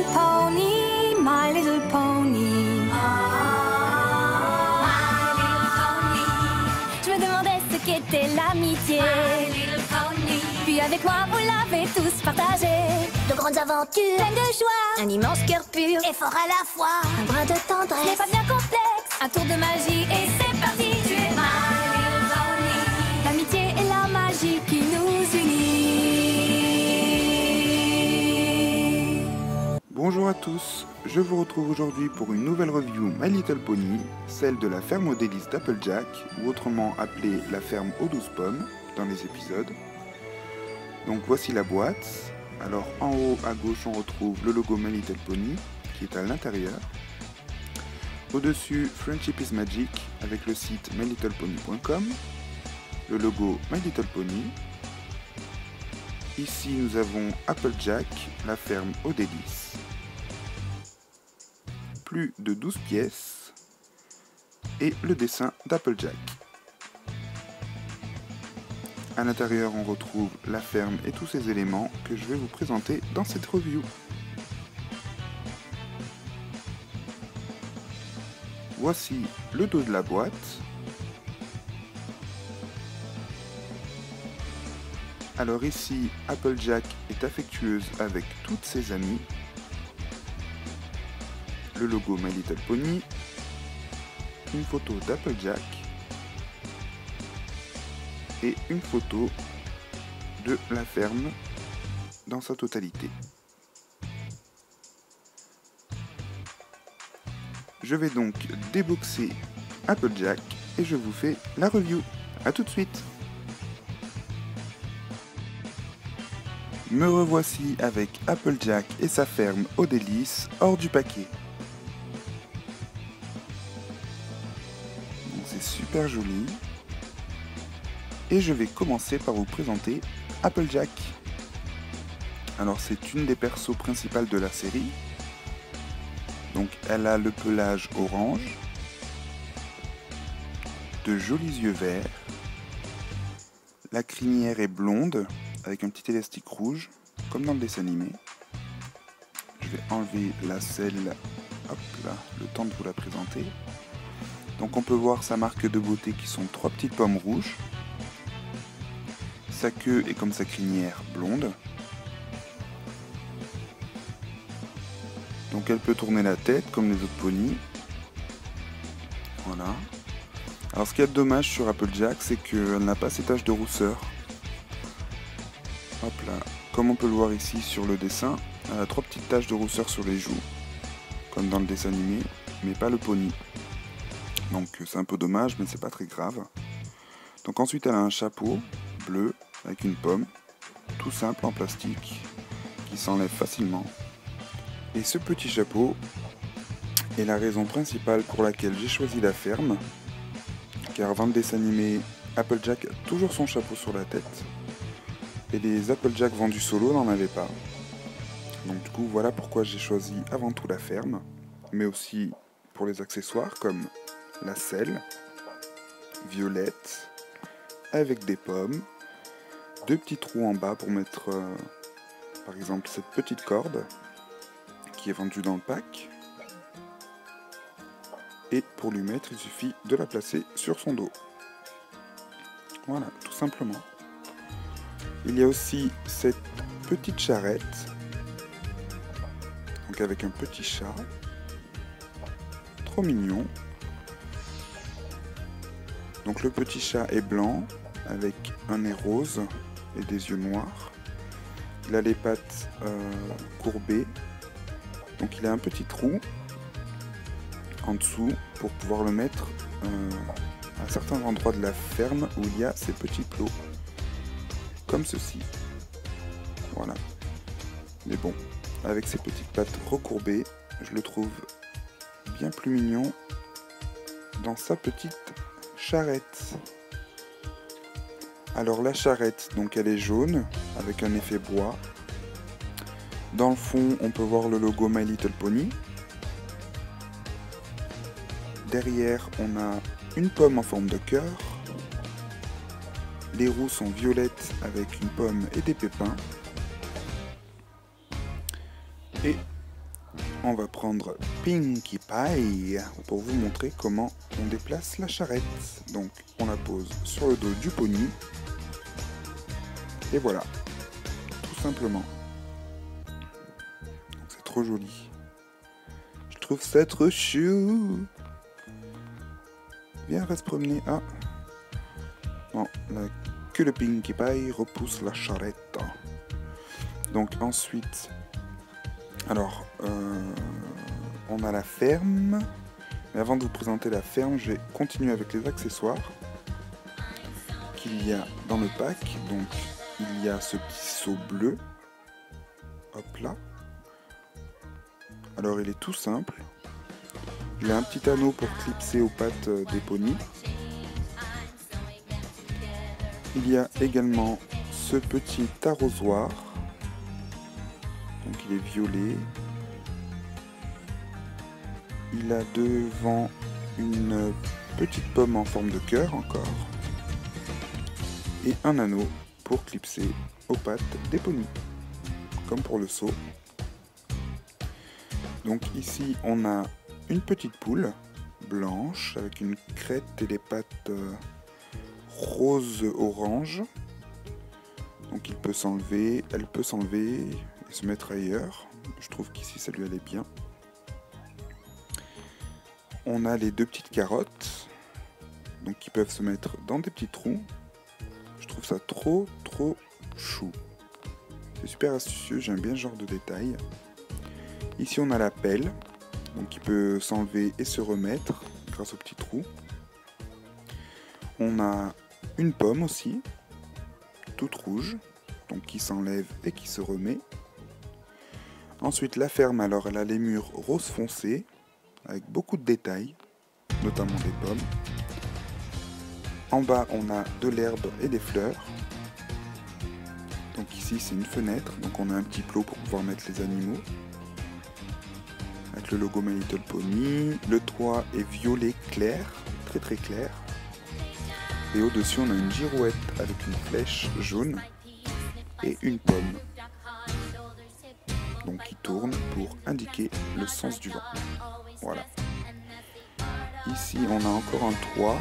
little pony, my little pony. My little pony. Je me demandais ce qu'était l'amitié. My little pony. Puis avec moi, vous l'avez tous partagé. De grandes aventures, Pleine de joie, un immense cœur pur et fort à la fois. un brin de Ce n'est tendresse. pas bien complexe, un tour de magie et c'est parti. Tu es my little pony. L'amitié et la magie qui nous unit. Bonjour à tous, je vous retrouve aujourd'hui pour une nouvelle review My Little Pony, celle de la ferme aux délices d'Applejack, ou autrement appelée la ferme aux 12 pommes dans les épisodes. Donc voici la boîte. Alors en haut à gauche on retrouve le logo My Little Pony qui est à l'intérieur. Au-dessus Friendship is Magic avec le site mylittlepony.com, le logo My Little Pony. Ici nous avons Applejack, la ferme aux délices. Plus de 12 pièces et le dessin d'Applejack. À l'intérieur, on retrouve la ferme et tous ses éléments que je vais vous présenter dans cette review. Voici le dos de la boîte. Alors ici, Applejack est affectueuse avec toutes ses amies. Le logo My Little Pony. Une photo d'Applejack. Et une photo de la ferme dans sa totalité. Je vais donc déboxer Applejack et je vous fais la review. A tout de suite. Me revoici avec Applejack et sa ferme aux délices hors du paquet. Donc c'est super joli. Et je vais commencer par vous présenter Applejack. Alors c'est une des persos principales de la série. Donc elle a le pelage orange, de jolis yeux verts, la crinière est blonde avec un petit élastique rouge, comme dans le dessin animé. Je vais enlever la selle, hop là, le temps de vous la présenter. Donc on peut voir sa marque de beauté qui sont 3 petites pommes rouges. Sa queue est comme sa crinière blonde. Donc elle peut tourner la tête comme les autres ponies. Voilà. Alors ce qu'il y a de dommage sur Applejack, c'est qu'elle n'a pas ces taches de rousseur. Hop là. Comme on peut le voir ici sur le dessin, elle a 3 petites taches de rousseur sur les joues. Comme dans le dessin animé, mais pas le pony. Donc c'est un peu dommage, mais c'est pas très grave. Donc ensuite elle a un chapeau bleu avec une pomme, tout simple en plastique, qui s'enlève facilement. Et ce petit chapeau est la raison principale pour laquelle j'ai choisi la ferme, car avant le dessin animé, Applejack a toujours son chapeau sur la tête, et les Applejack vendus solo n'en avaient pas. Donc du coup voilà pourquoi j'ai choisi avant tout la ferme, mais aussi pour les accessoires comme la selle, violette, avec des pommes, 2 petits trous en bas pour mettre par exemple cette petite corde qui est vendue dans le pack, et pour lui mettre il suffit de la placer sur son dos. Voilà, tout simplement. Il y a aussi cette petite charrette, donc avec un petit chat, trop mignon. Donc le petit chat est blanc avec un nez rose et des yeux noirs. Il a les pattes courbées, donc il a un petit trou en dessous pour pouvoir le mettre à certains endroits de la ferme où il y a ces petits plots, comme ceci. Voilà. Mais bon, avec ses petites pattes recourbées, je le trouve bien plus mignon dans sa petite charrette. Alors la charrette, donc elle est jaune avec un effet bois. Dans le fond, on peut voir le logo My Little Pony. Derrière, on a une pomme en forme de cœur. Les roues sont violettes avec une pomme et des pépins. Et on va prendre Pinkie Pie pour vous montrer comment on déplace la charrette. Donc on la pose sur le dos du pony. Et voilà, tout simplement. C'est trop joli. Je trouve ça trop chou. Viens, on va se promener. Ah. Bon, là, que le Pinkie Pie repousse la charrette. Donc ensuite, alors, on a la ferme. Mais avant de vous présenter la ferme, je vais continuer avec les accessoires qu'il y a dans le pack. Donc, il y a ce petit seau bleu. Hop là. Alors, il est tout simple. Il a un petit anneau pour clipser aux pattes des poneys. Il y a également ce petit arrosoir. Donc, il est violet. Il a devant une petite pomme en forme de cœur encore. Et un anneau pour clipser aux pattes des poneys. Comme pour le seau. Donc ici on a une petite poule blanche avec une crête et les pattes rose-orange. Donc il peut s'enlever, elle peut s'enlever et se mettre ailleurs. Je trouve qu'ici ça lui allait bien. On a les deux petites carottes, donc qui peuvent se mettre dans des petits trous. Je trouve ça trop chou. C'est super astucieux, j'aime bien ce genre de détails. Ici on a la pelle, donc qui peut s'enlever et se remettre grâce aux petits trous. On a une pomme aussi, toute rouge, donc qui s'enlève et qui se remet. Ensuite la ferme, alors elle a les murs rose foncé, avec beaucoup de détails, notamment des pommes. En bas, on a de l'herbe et des fleurs. Donc ici, c'est une fenêtre, donc on a un petit plot pour pouvoir mettre les animaux. Avec le logo My Little Pony. Le toit est violet clair, très clair. Et au-dessus, on a une girouette avec une flèche jaune et une pomme. Donc qui tourne pour indiquer le sens du vent. Voilà. Ici, on a encore un toit,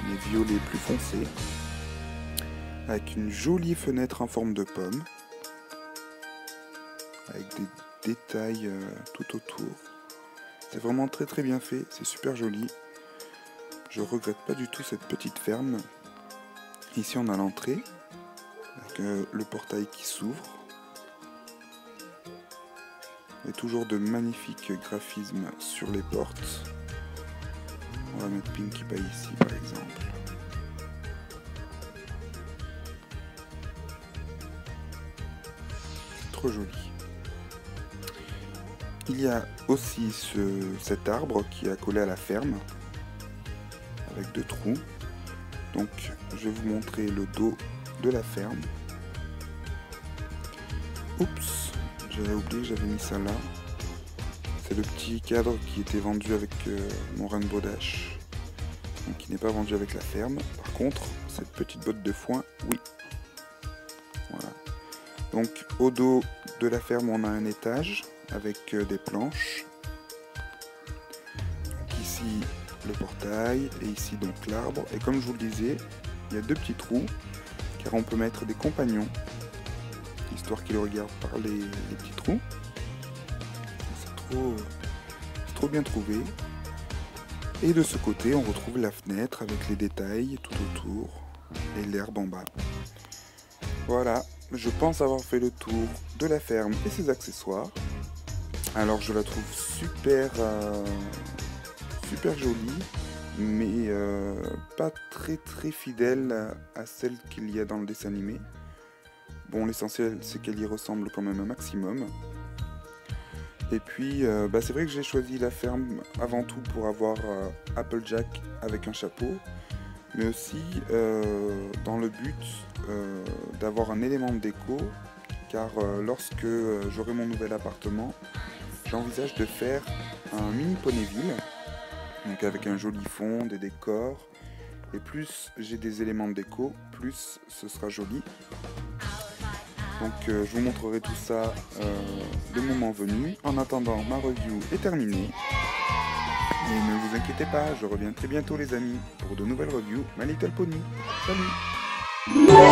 mais violet plus foncé, avec une jolie fenêtre en forme de pomme, avec des détails tout autour. C'est vraiment très bien fait, c'est super joli. Je regrette pas du tout cette petite ferme. Ici, on a l'entrée, avec le portail qui s'ouvre. Et toujours de magnifiques graphismes sur les portes. On va mettre Pinkie Pie ici par exemple. C'est trop joli. Il y a aussi cet arbre qui est accolé à la ferme. Avec deux trous. Donc je vais vous montrer le dos de la ferme. Oups! J'avais oublié, j'avais mis ça là. C'est le petit cadre qui était vendu avec mon Rainbow Dash. Donc qui n'est pas vendu avec la ferme. Par contre, cette petite botte de foin, oui. Voilà. Donc au dos de la ferme, on a un étage avec des planches. Donc ici, le portail. Et ici, donc l'arbre. Et comme je vous le disais, il y a deux petits trous. Car on peut mettre des compagnons. Histoire qu'il regarde par les petits trous. C'est trop bien trouvé. Et de ce côté, on retrouve la fenêtre avec les détails tout autour et l'herbe en bas. Voilà, je pense avoir fait le tour de la ferme et ses accessoires. Alors je la trouve super jolie, mais pas très fidèle à celle qu'il y a dans le dessin animé. Bon, l'essentiel, c'est qu'elle y ressemble quand même un maximum. Et puis, c'est vrai que j'ai choisi la ferme avant tout pour avoir Applejack avec un chapeau, mais aussi dans le but d'avoir un élément de déco, car lorsque j'aurai mon nouvel appartement, j'envisage de faire un mini Ponyville, donc avec un joli fond, des décors, et plus j'ai des éléments de déco, plus ce sera joli. Donc je vous montrerai tout ça le moment venu. En attendant, ma review est terminée. Et ne vous inquiétez pas, je reviens très bientôt les amis pour de nouvelles reviews My Little Pony. Salut!